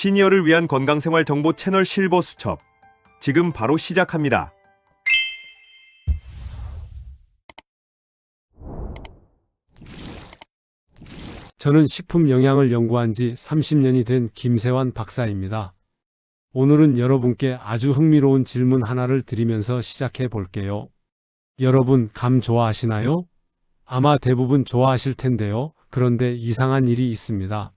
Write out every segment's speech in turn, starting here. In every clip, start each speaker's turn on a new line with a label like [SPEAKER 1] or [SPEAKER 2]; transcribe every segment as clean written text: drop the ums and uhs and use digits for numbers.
[SPEAKER 1] 시니어를 위한 건강생활 정보 채널 실버 수첩. 지금 바로 시작합니다.
[SPEAKER 2] 저는 식품 영양을 연구한 지 30년이 된 김세환 박사입니다. 오늘은 여러분께 아주 흥미로운 질문 하나를 드리면서 시작해 볼게요. 여러분, 감 좋아하시나요? 아마 대부분 좋아하실 텐데요. 그런데 이상한 일이 있습니다.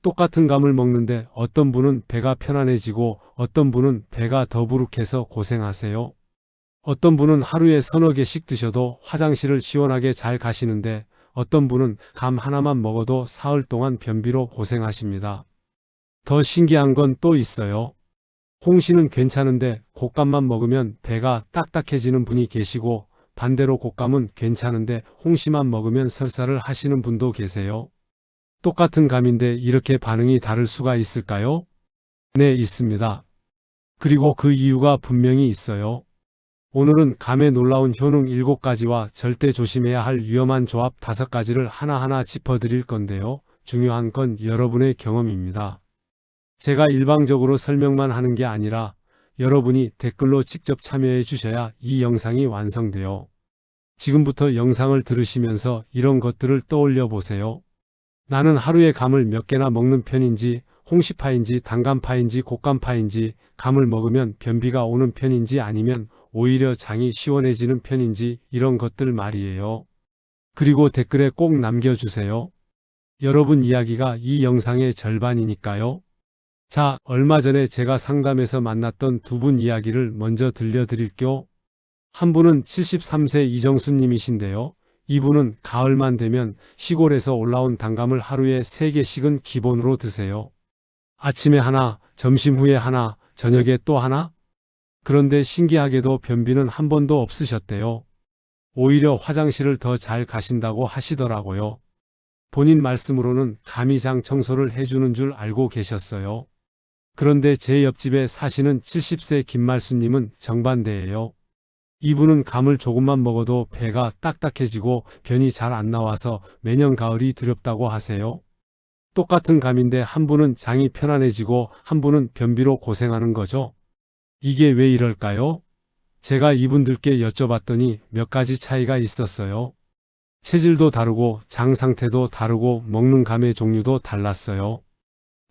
[SPEAKER 2] 똑같은 감을 먹는데 어떤 분은 배가 편안해지고 어떤 분은 배가 더부룩해서 고생하세요. 어떤 분은 하루에 서너 개씩 드셔도 화장실을 시원하게 잘 가시는데 어떤 분은 감 하나만 먹어도 사흘 동안 변비로 고생하십니다. 더 신기한 건 또 있어요. 홍시는 괜찮은데 곶감만 먹으면 배가 딱딱해지는 분이 계시고 반대로 곶감은 괜찮은데 홍시만 먹으면 설사를 하시는 분도 계세요. 똑같은 감인데 이렇게 반응이 다를 수가 있을까요? 네, 있습니다. 그리고 그 이유가 분명히 있어요. 오늘은 감의 놀라운 효능 7가지와 절대 조심해야 할 위험한 조합 5가지를 하나하나 짚어드릴 건데요. 중요한 건 여러분의 경험입니다. 제가 일방적으로 설명만 하는 게 아니라 여러분이 댓글로 직접 참여해 주셔야 이 영상이 완성돼요. 지금부터 영상을 들으시면서 이런 것들을 떠올려 보세요. 나는 하루에 감을 몇 개나 먹는 편인지, 홍시파인지, 단감파인지, 곶감파인지, 감을 먹으면 변비가 오는 편인지 아니면 오히려 장이 시원해지는 편인지 이런 것들 말이에요. 그리고 댓글에 꼭 남겨주세요. 여러분 이야기가 이 영상의 절반이니까요. 자, 얼마 전에 제가 상담에서 만났던 두 분 이야기를 먼저 들려드릴게요. 한 분은 73세 이정수 님이신데요. 이분은 가을만 되면 시골에서 올라온 단감을 하루에 3개씩은 기본으로 드세요. 아침에 하나, 점심 후에 하나, 저녁에 또 하나? 그런데 신기하게도 변비는 한 번도 없으셨대요. 오히려 화장실을 더 잘 가신다고 하시더라고요. 본인 말씀으로는 감이 장 청소를 해주는 줄 알고 계셨어요. 그런데 제 옆집에 사시는 70세 김말수님은 정반대예요. 이분은 감을 조금만 먹어도 배가 딱딱해지고 변이 잘 안 나와서 매년 가을이 두렵다고 하세요. 똑같은 감인데 한 분은 장이 편안해지고 한 분은 변비로 고생하는 거죠. 이게 왜 이럴까요? 제가 이분들께 여쭤봤더니 몇 가지 차이가 있었어요. 체질도 다르고 장 상태도 다르고 먹는 감의 종류도 달랐어요.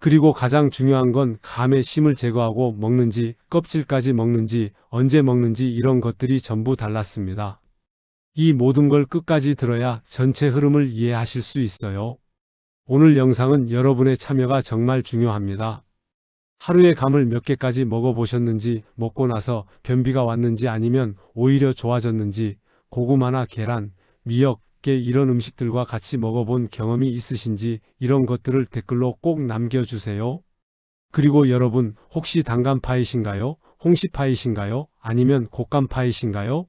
[SPEAKER 2] 그리고 가장 중요한 건 감의 심을 제거하고 먹는지, 껍질까지 먹는지, 언제 먹는지 이런 것들이 전부 달랐습니다. 이 모든 걸 끝까지 들어야 전체 흐름을 이해하실 수 있어요. 오늘 영상은 여러분의 참여가 정말 중요합니다. 하루에 감을 몇 개까지 먹어보셨는지, 먹고 나서 변비가 왔는지 아니면 오히려 좋아졌는지, 고구마나 계란, 미역, 깨 이런 음식들과 같이 먹어본 경험이 있으신지 이런 것들을 댓글로 꼭 남겨주세요. 그리고 여러분 혹시 단감파이신가요? 홍시파이신가요? 아니면 곶감파이신가요?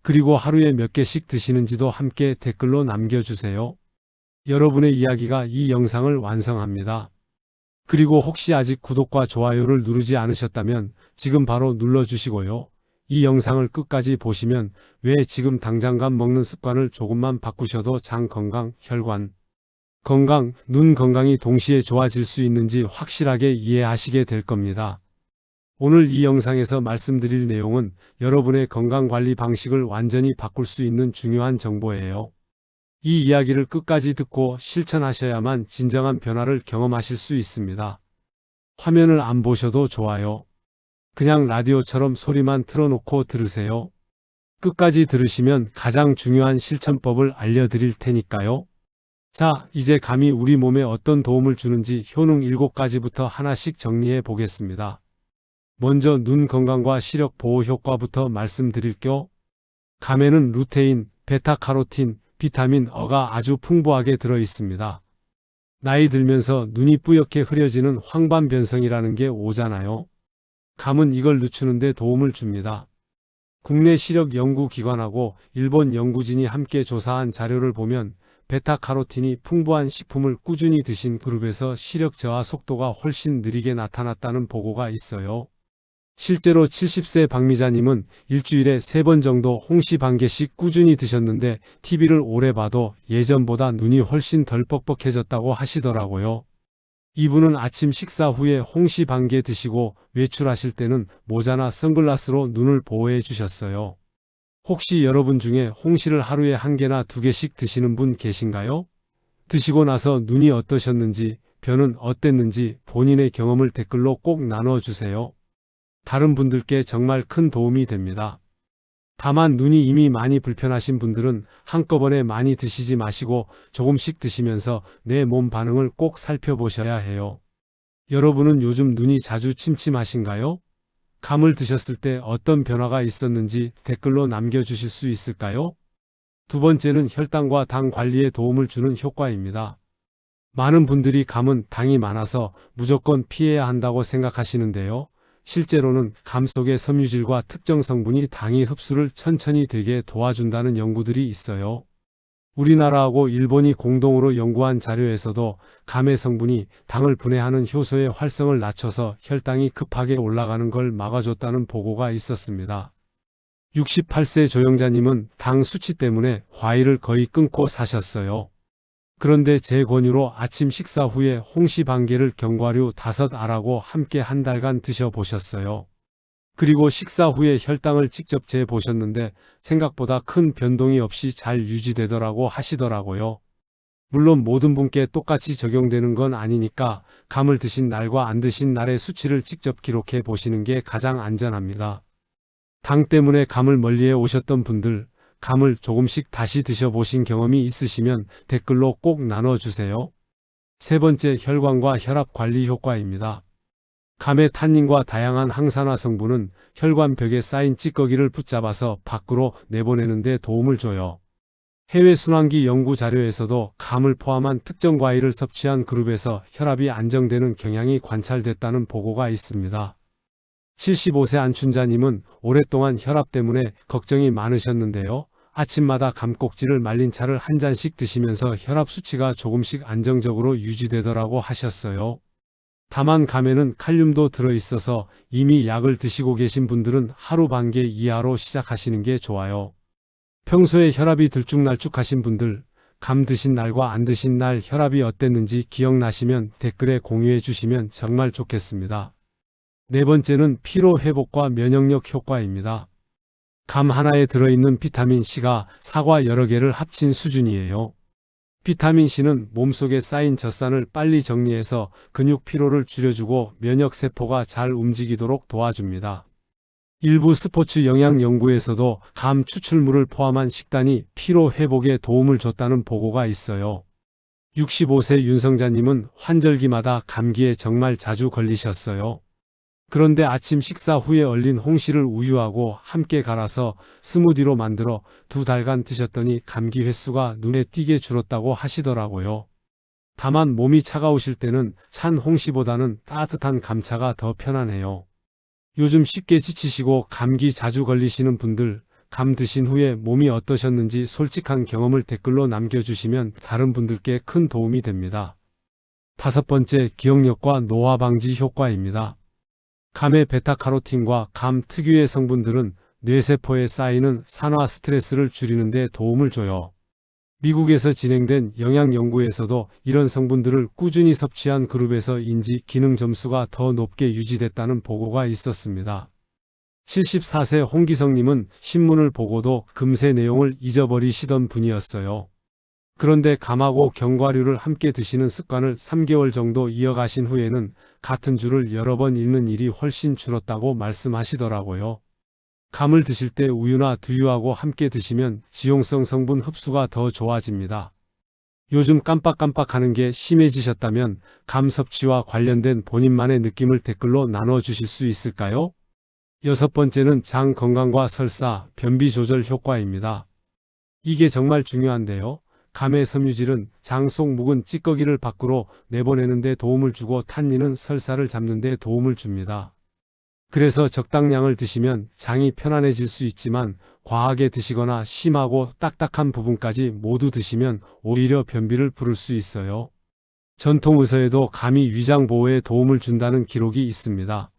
[SPEAKER 2] 그리고 하루에 몇 개씩 드시는지도 함께 댓글로 남겨주세요. 여러분의 이야기가 이 영상을 완성합니다. 그리고 혹시 아직 구독과 좋아요를 누르지 않으셨다면 지금 바로 눌러주시고요. 이 영상을 끝까지 보시면 왜 지금 당장 감 먹는 습관을 조금만 바꾸셔도 장 건강, 혈관 건강, 눈 건강이 동시에 좋아질 수 있는지 확실하게 이해하시게 될 겁니다. 오늘 이 영상에서 말씀드릴 내용은 여러분의 건강관리 방식을 완전히 바꿀 수 있는 중요한 정보예요. 이 이야기를 끝까지 듣고 실천하셔야만 진정한 변화를 경험하실 수 있습니다. 화면을 안 보셔도 좋아요. 그냥 라디오처럼 소리만 틀어놓고 들으세요. 끝까지 들으시면 가장 중요한 실천법을 알려드릴 테니까요. 자, 이제 감이 우리 몸에 어떤 도움을 주는지 효능 7가지부터 하나씩 정리해 보겠습니다. 먼저 눈 건강과 시력 보호 효과부터 말씀드릴게요. 감에는 루테인, 베타카로틴, 비타민 E가 아주 풍부하게 들어 있습니다. 나이 들면서 눈이 뿌옇게 흐려지는 황반변성이라는 게 오잖아요. 감은 이걸 늦추는 데 도움을 줍니다. 국내 시력 연구기관하고 일본 연구진이 함께 조사한 자료를 보면 베타카로틴이 풍부한 식품을 꾸준히 드신 그룹에서 시력 저하 속도가 훨씬 느리게 나타났다는 보고가 있어요. 실제로 70세 박미자님은 일주일에 3번 정도 홍시 반 개씩 꾸준히 드셨는데 TV를 오래 봐도 예전보다 눈이 훨씬 덜 뻑뻑해졌다고 하시더라고요. 이분은 아침 식사 후에 홍시 반 개 드시고 외출하실 때는 모자나 선글라스로 눈을 보호해 주셨어요. 혹시 여러분 중에 홍시를 하루에 한 개나 두 개씩 드시는 분 계신가요? 드시고 나서 눈이 어떠셨는지, 변은 어땠는지 본인의 경험을 댓글로 꼭 나눠주세요. 다른 분들께 정말 큰 도움이 됩니다. 다만 눈이 이미 많이 불편하신 분들은 한꺼번에 많이 드시지 마시고 조금씩 드시면서 내 몸 반응을 꼭 살펴보셔야 해요. 여러분은 요즘 눈이 자주 침침하신가요? 감을 드셨을 때 어떤 변화가 있었는지 댓글로 남겨주실 수 있을까요? 두 번째는 혈당과 당 관리에 도움을 주는 효과입니다. 많은 분들이 감은 당이 많아서 무조건 피해야 한다고 생각하시는데요. 실제로는 감 속의 섬유질과 특정 성분이 당이 흡수를 천천히 되게 도와준다는 연구들이 있어요. 우리나라하고 일본이 공동으로 연구한 자료에서도 감의 성분이 당을 분해하는 효소의 활성을 낮춰서 혈당이 급하게 올라가는 걸 막아줬다는 보고가 있었습니다. 68세 조영자님은 당 수치 때문에 과일을 거의 끊고 사셨어요. 그런데 제 권유로 아침 식사 후에 홍시 반 개를 견과류 5알하고 함께 한 달간 드셔보셨어요. 그리고 식사 후에 혈당을 직접 재보셨는데 생각보다 큰 변동이 없이 잘 유지되더라고 하시더라고요. 물론 모든 분께 똑같이 적용되는 건 아니니까 감을 드신 날과 안 드신 날의 수치를 직접 기록해 보시는 게 가장 안전합니다. 당 때문에 감을 멀리해 오셨던 분들, 감을 조금씩 다시 드셔보신 경험이 있으시면 댓글로 꼭 나눠주세요. 세 번째, 혈관과 혈압 관리 효과입니다. 감의 탄닌과 다양한 항산화 성분은 혈관벽에 쌓인 찌꺼기를 붙잡아서 밖으로 내보내는 데 도움을 줘요. 해외 순환기 연구 자료에서도 감을 포함한 특정 과일을 섭취한 그룹에서 혈압이 안정되는 경향이 관찰됐다는 보고가 있습니다. 75세 안춘자님은 오랫동안 혈압 때문에 걱정이 많으셨는데요. 아침마다 감꼭지를 말린 차를 한 잔씩 드시면서 혈압 수치가 조금씩 안정적으로 유지되더라고 하셨어요. 다만 감에는 칼륨도 들어있어서 이미 약을 드시고 계신 분들은 하루 반 개 이하로 시작하시는 게 좋아요. 평소에 혈압이 들쭉날쭉하신 분들, 감 드신 날과 안 드신 날 혈압이 어땠는지 기억나시면 댓글에 공유해 주시면 정말 좋겠습니다. 네 번째는 피로 회복과 면역력 효과입니다. 감 하나에 들어있는 비타민C가 사과 여러 개를 합친 수준이에요. 비타민C는 몸속에 쌓인 젖산을 빨리 정리해서 근육 피로를 줄여주고 면역세포가 잘 움직이도록 도와줍니다. 일부 스포츠 영양 연구에서도 감 추출물을 포함한 식단이 피로 회복에 도움을 줬다는 보고가 있어요. 65세 윤성자님은 환절기마다 감기에 정말 자주 걸리셨어요. 그런데 아침 식사 후에 얼린 홍시를 우유하고 함께 갈아서 스무디로 만들어 2달간 드셨더니 감기 횟수가 눈에 띄게 줄었다고 하시더라고요. 다만 몸이 차가우실 때는 찬 홍시보다는 따뜻한 감차가 더 편안해요. 요즘 쉽게 지치시고 감기 자주 걸리시는 분들, 감 드신 후에 몸이 어떠셨는지 솔직한 경험을 댓글로 남겨주시면 다른 분들께 큰 도움이 됩니다. 다섯 번째, 기억력과 노화 방지 효과입니다. 감의 베타카로틴과 감 특유의 성분들은 뇌세포에 쌓이는 산화 스트레스를 줄이는 데 도움을 줘요. 미국에서 진행된 영양 연구에서도 이런 성분들을 꾸준히 섭취한 그룹에서 인지 기능 점수가 더 높게 유지됐다는 보고가 있었습니다. 74세 홍기성님은 신문을 보고도 금세 내용을 잊어버리시던 분이었어요. 그런데 감하고 견과류를 함께 드시는 습관을 3개월 정도 이어가신 후에는 같은 줄을 여러 번 읽는 일이 훨씬 줄었다고 말씀하시더라고요. 감을 드실 때 우유나 두유하고 함께 드시면 지용성 성분 흡수가 더 좋아집니다. 요즘 깜빡깜빡하는 게 심해지셨다면 감 섭취와 관련된 본인만의 느낌을 댓글로 나눠주실 수 있을까요? 여섯 번째는 장 건강과 설사, 변비 조절 효과입니다. 이게 정말 중요한데요. 감의 섬유질은 장 속 묵은 찌꺼기를 밖으로 내보내는 데 도움을 주고 탄닌은 설사를 잡는 데 도움을 줍니다. 그래서 적당량을 드시면 장이 편안해질 수 있지만 과하게 드시거나 심하고 딱딱한 부분까지 모두 드시면 오히려 변비를 부를 수 있어요. 전통의서에도 감이 위장 보호에 도움을 준다는 기록이 있습니다.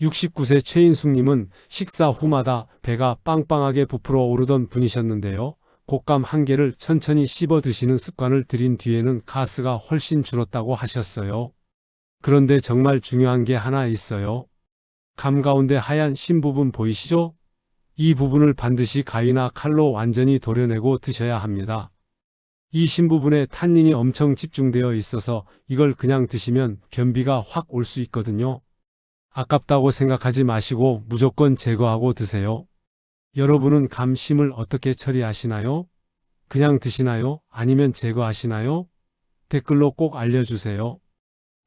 [SPEAKER 2] 69세 최인숙님은 식사 후마다 배가 빵빵하게 부풀어 오르던 분이셨는데요. 곶감 한 개를 천천히 씹어 드시는 습관을 들인 뒤에는 가스가 훨씬 줄었다고 하셨어요. 그런데 정말 중요한 게 하나 있어요. 감 가운데 하얀 심 부분 보이시죠? 이 부분을 반드시 가위나 칼로 완전히 도려내고 드셔야 합니다. 이 심 부분에 탄닌이 엄청 집중되어 있어서 이걸 그냥 드시면 변비가 확 올 수 있거든요. 아깝다고 생각하지 마시고 무조건 제거하고 드세요. 여러분은 감심을 어떻게 처리하시나요? 그냥 드시나요? 아니면 제거하시나요? 댓글로 꼭 알려주세요.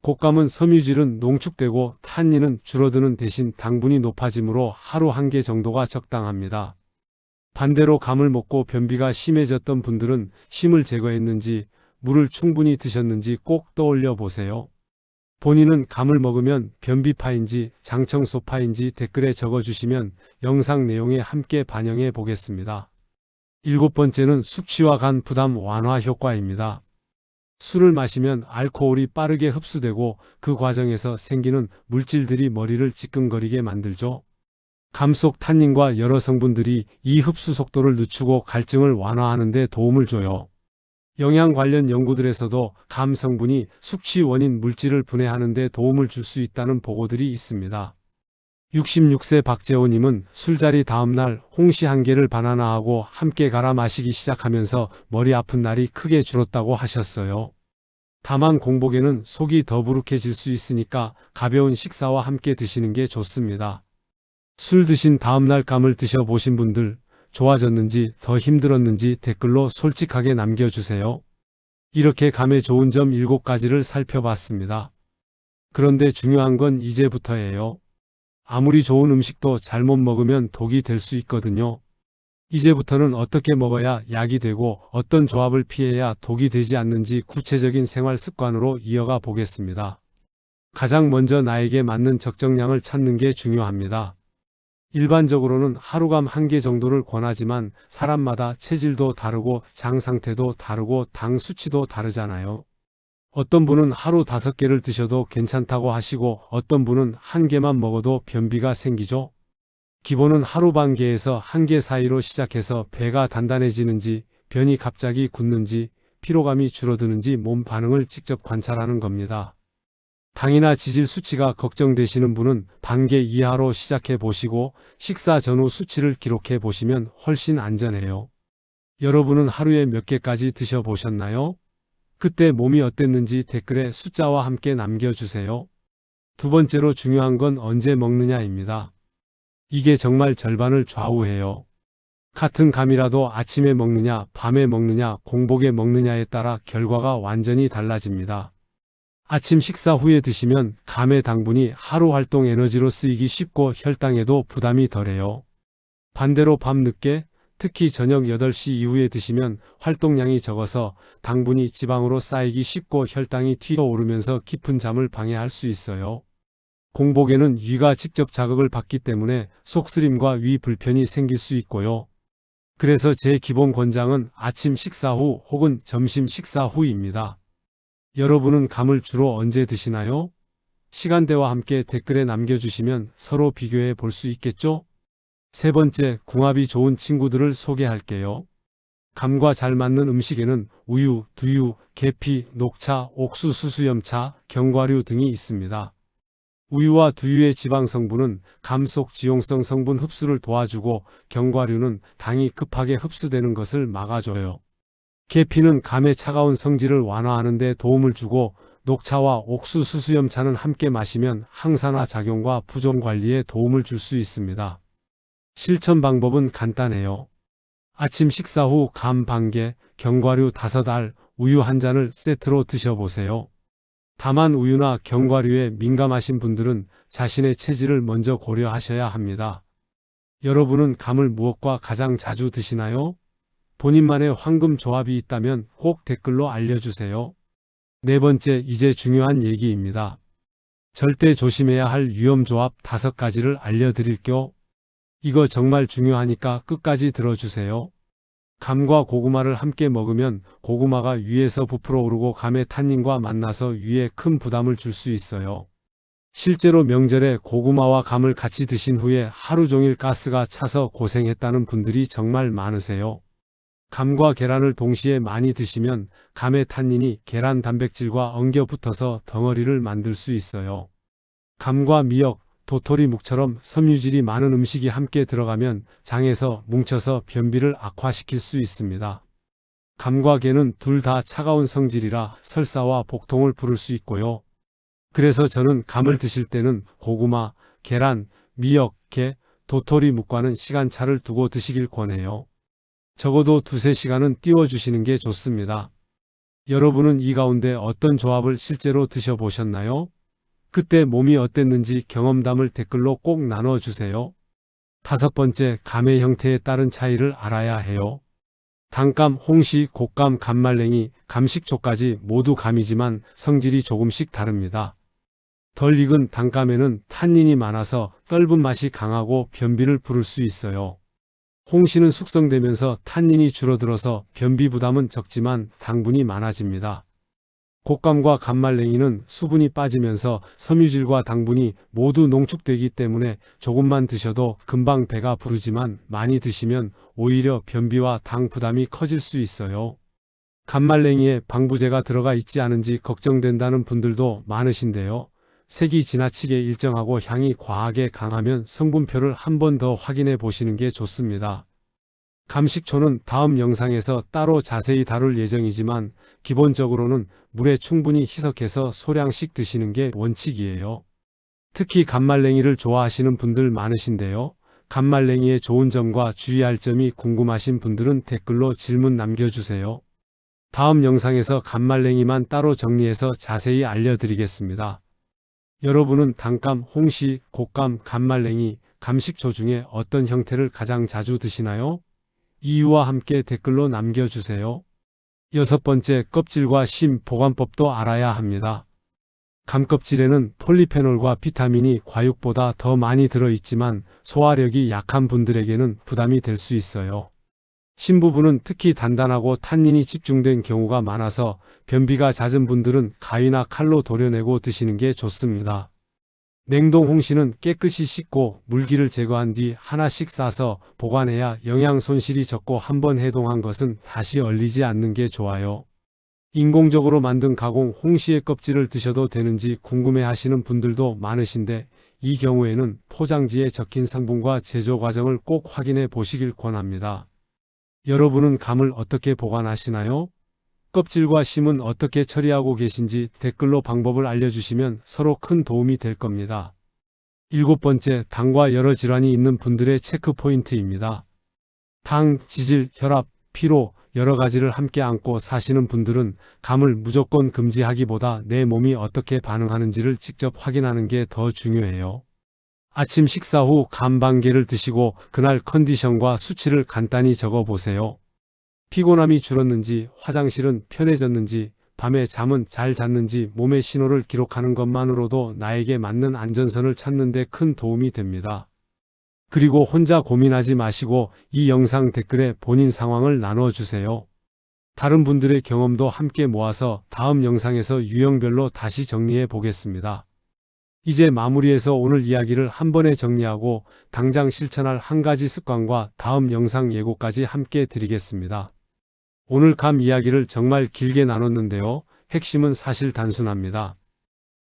[SPEAKER 2] 곶감은 섬유질은 농축되고 탄닌은 줄어드는 대신 당분이 높아지므로 하루 한 개 정도가 적당합니다. 반대로 감을 먹고 변비가 심해졌던 분들은 심을 제거했는지 물을 충분히 드셨는지 꼭 떠올려 보세요. 본인은 감을 먹으면 변비파인지 장청소파인지 댓글에 적어주시면 영상 내용에 함께 반영해 보겠습니다. 7번째는 숙취와 간 부담 완화 효과입니다. 술을 마시면 알코올이 빠르게 흡수되고 그 과정에서 생기는 물질들이 머리를 지끈거리게 만들죠. 감 속 탄닌과 여러 성분들이 이 흡수 속도를 늦추고 갈증을 완화하는 데 도움을 줘요. 영양 관련 연구들에서도 감 성분이 숙취 원인 물질을 분해하는 데 도움을 줄 수 있다는 보고들이 있습니다. 66세 박재호님은 술자리 다음날 홍시 한 개를 바나나하고 함께 갈아 마시기 시작하면서 머리 아픈 날이 크게 줄었다고 하셨어요. 다만 공복에는 속이 더부룩해질 수 있으니까 가벼운 식사와 함께 드시는 게 좋습니다. 술 드신 다음날 감을 드셔보신 분들 좋아졌는지 더 힘들었는지 댓글로 솔직하게 남겨주세요. 이렇게 감에 좋은 점 7가지를 살펴봤습니다. 그런데 중요한 건 이제부터예요. 아무리 좋은 음식도 잘못 먹으면 독이 될 수 있거든요. 이제부터는 어떻게 먹어야 약이 되고 어떤 조합을 피해야 독이 되지 않는지 구체적인 생활 습관으로 이어가 보겠습니다. 가장 먼저 나에게 맞는 적정량을 찾는 게 중요합니다. 일반적으로는 하루감 1개 정도를 권하지만 사람마다 체질도 다르고 장 상태도 다르고 당 수치도 다르잖아요. 어떤 분은 하루 5개를 드셔도 괜찮다고 하시고 어떤 분은 1개만 먹어도 변비가 생기죠. 기본은 하루 반 개에서 1개 사이로 시작해서 배가 단단해지는지, 변이 갑자기 굳는지, 피로감이 줄어드는지 몸 반응을 직접 관찰하는 겁니다. 당이나 지질 수치가 걱정되시는 분은 반개 이하로 시작해 보시고 식사 전후 수치를 기록해 보시면 훨씬 안전해요. 여러분은 하루에 몇 개까지 드셔보셨나요? 그때 몸이 어땠는지 댓글에 숫자와 함께 남겨주세요. 두 번째로 중요한 건 언제 먹느냐입니다. 이게 정말 절반을 좌우해요. 같은 감이라도 아침에 먹느냐, 밤에 먹느냐, 공복에 먹느냐에 따라 결과가 완전히 달라집니다. 아침 식사 후에 드시면 감의 당분이 하루 활동 에너지로 쓰이기 쉽고 혈당에도 부담이 덜해요. 반대로 밤 늦게, 특히 저녁 8시 이후에 드시면 활동량이 적어서 당분이 지방으로 쌓이기 쉽고 혈당이 튀어오르면서 깊은 잠을 방해할 수 있어요. 공복에는 위가 직접 자극을 받기 때문에 속쓰림과 위 불편이 생길 수 있고요. 그래서 제 기본 권장은 아침 식사 후 혹은 점심 식사 후입니다. 여러분은 감을 주로 언제 드시나요? 시간대와 함께 댓글에 남겨주시면 서로 비교해 볼 수 있겠죠? 세 번째, 궁합이 좋은 친구들을 소개할게요. 감과 잘 맞는 음식에는 우유, 두유, 계피, 녹차, 옥수 수수염차, 견과류 등이 있습니다. 우유와 두유의 지방 성분은 감 속 지용성 성분 흡수를 도와주고 견과류는 당이 급하게 흡수되는 것을 막아줘요. 계피는 감의 차가운 성질을 완화하는 데 도움을 주고 녹차와 옥수 수수염차는 함께 마시면 항산화 작용과 부종 관리에 도움을 줄 수 있습니다. 실천 방법은 간단해요. 아침 식사 후 감 반개, 견과류 5알, 우유 1잔을 세트로 드셔보세요. 다만 우유나 견과류에 민감하신 분들은 자신의 체질을 먼저 고려하셔야 합니다. 여러분은 감을 무엇과 가장 자주 드시나요? 본인만의 황금 조합이 있다면 꼭 댓글로 알려주세요. 네 번째, 이제 중요한 얘기입니다. 절대 조심해야 할 위험조합 5가지를 알려드릴게요. 이거 정말 중요하니까 끝까지 들어주세요. 감과 고구마를 함께 먹으면 고구마가 위에서 부풀어 오르고 감의 탄닌과 만나서 위에 큰 부담을 줄 수 있어요. 실제로 명절에 고구마와 감을 같이 드신 후에 하루 종일 가스가 차서 고생했다는 분들이 정말 많으세요. 감과 계란을 동시에 많이 드시면 감의 탄닌이 계란 단백질과 엉겨 붙어서 덩어리를 만들 수 있어요. 감과 미역, 도토리묵처럼 섬유질이 많은 음식이 함께 들어가면 장에서 뭉쳐서 변비를 악화시킬 수 있습니다. 감과 게는 둘 다 차가운 성질이라 설사와 복통을 부를 수 있고요. 그래서 저는 감을 드실 때는 고구마, 계란, 미역, 게, 도토리묵과는 시간차를 두고 드시길 권해요. 적어도 2~3시간은 띄워주시는 게 좋습니다. 여러분은 이 가운데 어떤 조합을 실제로 드셔보셨나요? 그때 몸이 어땠는지 경험담을 댓글로 꼭 나눠주세요. 5번째, 감의 형태에 따른 차이를 알아야 해요. 단감, 홍시, 곶감, 감말랭이, 감식초까지 모두 감이지만 성질이 조금씩 다릅니다. 덜 익은 단감에는 탄닌이 많아서 떫은 맛이 강하고 변비를 부를 수 있어요. 홍시는 숙성되면서 탄닌이 줄어들어서 변비 부담은 적지만 당분이 많아집니다. 곶감과 감말랭이는 수분이 빠지면서 섬유질과 당분이 모두 농축되기 때문에 조금만 드셔도 금방 배가 부르지만 많이 드시면 오히려 변비와 당 부담이 커질 수 있어요. 감말랭이에 방부제가 들어가 있지 않은지 걱정된다는 분들도 많으신데요. 색이 지나치게 일정하고 향이 과하게 강하면 성분표를 한 번 더 확인해 보시는 게 좋습니다. 감식초는 다음 영상에서 따로 자세히 다룰 예정이지만 기본적으로는 물에 충분히 희석해서 소량씩 드시는 게 원칙이에요. 특히 감말랭이를 좋아하시는 분들 많으신데요. 감말랭이의 좋은 점과 주의할 점이 궁금하신 분들은 댓글로 질문 남겨주세요. 다음 영상에서 감말랭이만 따로 정리해서 자세히 알려드리겠습니다. 여러분은 단감, 홍시, 곶감, 감말랭이, 감식초 중에 어떤 형태를 가장 자주 드시나요? 이유와 함께 댓글로 남겨주세요. 6번째, 껍질과 심 보관법도 알아야 합니다. 감껍질에는 폴리페놀과 비타민이 과육보다 더 많이 들어있지만 소화력이 약한 분들에게는 부담이 될 수 있어요. 심 부분은 특히 단단하고 탄닌이 집중된 경우가 많아서 변비가 잦은 분들은 가위나 칼로 도려내고 드시는 게 좋습니다. 냉동 홍시는 깨끗이 씻고 물기를 제거한 뒤 하나씩 싸서 보관해야 영양 손실이 적고 한번 해동한 것은 다시 얼리지 않는 게 좋아요. 인공적으로 만든 가공 홍시의 껍질을 드셔도 되는지 궁금해 하시는 분들도 많으신데 이 경우에는 포장지에 적힌 성분과 제조 과정을 꼭 확인해 보시길 권합니다. 여러분은 감을 어떻게 보관하시나요? 껍질과 심은 어떻게 처리하고 계신지 댓글로 방법을 알려주시면 서로 큰 도움이 될 겁니다. 7번째, 당과 여러 질환이 있는 분들의 체크 포인트입니다. 당, 지질, 혈압, 피로 여러 가지를 함께 안고 사시는 분들은 감을 무조건 금지하기보다 내 몸이 어떻게 반응하는지를 직접 확인하는 게 더 중요해요. 아침 식사 후 감 반 개를 드시고 그날 컨디션과 수치를 간단히 적어보세요. 피곤함이 줄었는지, 화장실은 편해졌는지, 밤에 잠은 잘 잤는지 몸의 신호를 기록하는 것만으로도 나에게 맞는 안전선을 찾는 데 큰 도움이 됩니다. 그리고 혼자 고민하지 마시고 이 영상 댓글에 본인 상황을 나눠주세요. 다른 분들의 경험도 함께 모아서 다음 영상에서 유형별로 다시 정리해 보겠습니다. 이제 마무리해서 오늘 이야기를 한 번에 정리하고 당장 실천할 한 가지 습관과 다음 영상 예고까지 함께 드리겠습니다. 오늘 감 이야기를 정말 길게 나눴는데요. 핵심은 사실 단순합니다.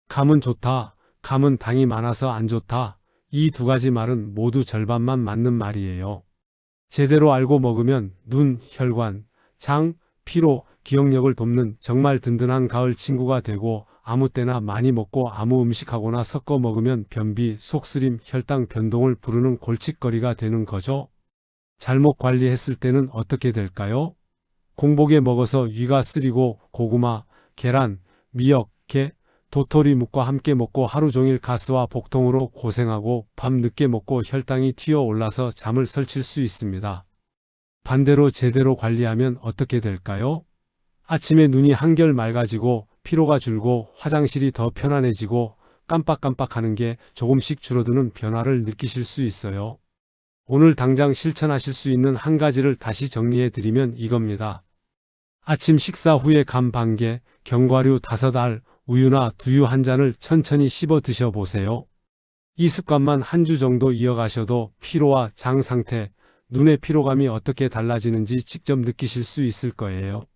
[SPEAKER 2] 감은 좋다, 감은 당이 많아서 안 좋다. 이 두 가지 말은 모두 절반만 맞는 말이에요. 제대로 알고 먹으면 눈, 혈관, 장, 피로, 기억력을 돕는 정말 든든한 가을 친구가 되고 아무 때나 많이 먹고 아무 음식하고나 섞어 먹으면 변비, 속쓰림, 혈당 변동을 부르는 골칫거리가 되는 거죠. 잘못 관리했을 때는 어떻게 될까요? 공복에 먹어서 위가 쓰리고 고구마, 계란, 미역, 게, 도토리묵과 함께 먹고 하루 종일 가스와 복통으로 고생하고 밤 늦게 먹고 혈당이 튀어 올라서 잠을 설칠 수 있습니다. 반대로 제대로 관리하면 어떻게 될까요? 아침에 눈이 한결 맑아지고 피로가 줄고 화장실이 더 편안해지고 깜빡깜빡하는 게 조금씩 줄어드는 변화를 느끼실 수 있어요. 오늘 당장 실천하실 수 있는 한 가지를 다시 정리해 드리면 이겁니다. 아침 식사 후에 감 반 개, 견과류 5알, 우유나 두유 한 잔을 천천히 씹어 드셔보세요. 이 습관만 한 주 정도 이어가셔도 피로와 장 상태, 눈의 피로감이 어떻게 달라지는지 직접 느끼실 수 있을 거예요.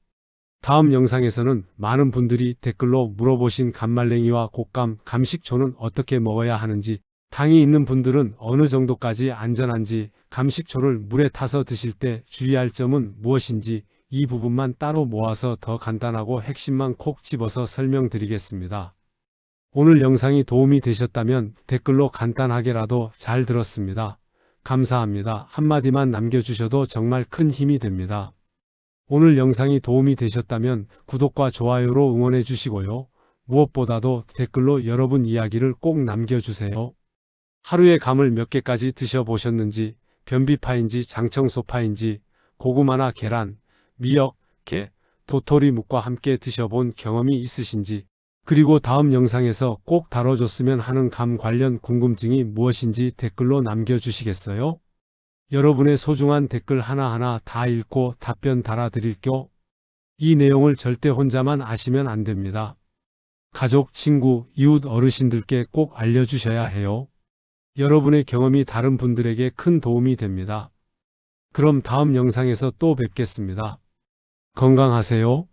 [SPEAKER 2] 다음 영상에서는 많은 분들이 댓글로 물어보신 감말랭이와 곶감, 감식초는 어떻게 먹어야 하는지, 당이 있는 분들은 어느 정도까지 안전한지, 감식초를 물에 타서 드실 때 주의할 점은 무엇인지 이 부분만 따로 모아서 더 간단하고 핵심만 콕 집어서 설명드리겠습니다. 오늘 영상이 도움이 되셨다면 댓글로 간단하게라도 잘 들었습니다. 감사합니다. 한마디만 남겨주셔도 정말 큰 힘이 됩니다. 오늘 영상이 도움이 되셨다면 구독과 좋아요로 응원해 주시고요. 무엇보다도 댓글로 여러분 이야기를 꼭 남겨주세요. 하루에 감을 몇 개까지 드셔보셨는지, 변비파인지 장청소파인지, 고구마나 계란, 미역, 게, 도토리묵과 함께 드셔본 경험이 있으신지, 그리고 다음 영상에서 꼭 다뤄줬으면 하는 감 관련 궁금증이 무엇인지 댓글로 남겨주시겠어요? 여러분의 소중한 댓글 하나하나 다 읽고 답변 달아드릴게요. 이 내용을 절대 혼자만 아시면 안 됩니다. 가족, 친구, 이웃 어르신들께 꼭 알려주셔야 해요. 여러분의 경험이 다른 분들에게 큰 도움이 됩니다. 그럼 다음 영상에서 또 뵙겠습니다. 건강하세요.